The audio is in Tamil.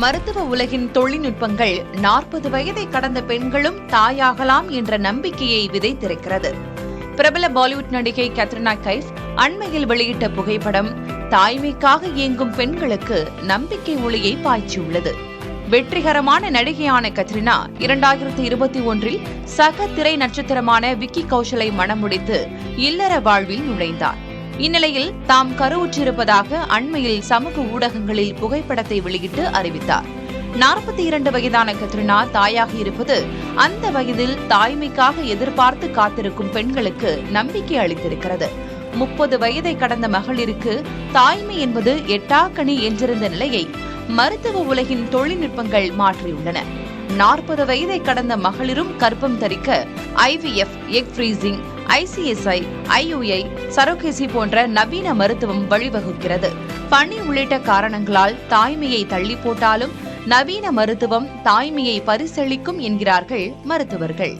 மருத்துவ உலகின் தொழில்நுட்பங்கள் 40 வயதை கடந்த பெண்களும் தாயாகலாம் என்ற நம்பிக்கையை விதைத்திருக்கிறது. பிரபல பாலிவுட் நடிகை கத்ரினா கைஃப் அண்மையில் வெளியிட்ட புகைப்படம் தாய்மைக்காக இயங்கும் பெண்களுக்கு நம்பிக்கை ஒளியை பாய்ச்சியுள்ளது. வெற்றிகரமான நடிகையான கத்ரினா 2021 சக திரை நட்சத்திரமான விக்கி கௌஷலை மணமுடித்து இல்லற வாழ்வில் நுழைந்தார். இந்நிலையில் தாம் கருவுற்றிருப்பதாக அண்மையில் சமூக ஊடகங்களில் புகைப்படத்தை வெளியிட்டு அறிவித்தார். 42 வயதான கத்ரினா தாயாக இருப்பது அந்த வயதில் தாய்மைக்காக எதிர்பார்த்து காத்திருக்கும் பெண்களுக்கு நம்பிக்கை அளித்திருக்கிறது. 30 வயதை கடந்த மகளிருக்கு தாய்மை என்பது எட்டாக்கனி என்றிருந்த நிலையை மருத்துவ உலகின் தொழில்நுட்பங்கள் மாற்றியுள்ளன. 40 வயதை கடந்த மகளிரும் கர்ப்பம் தரிக்க IVF, egg freezing, ICSI, IUI, சரோகேசி போன்ற நவீன மருத்துவம் வழிவகுக்கிறது. பணி உள்ளிட்ட காரணங்களால் தாய்மையை தள்ளி போட்டாலும் நவீன மருத்துவம் தாய்மையை பரிசளிக்கும் என்கிறார்கள் மருத்துவர்கள்.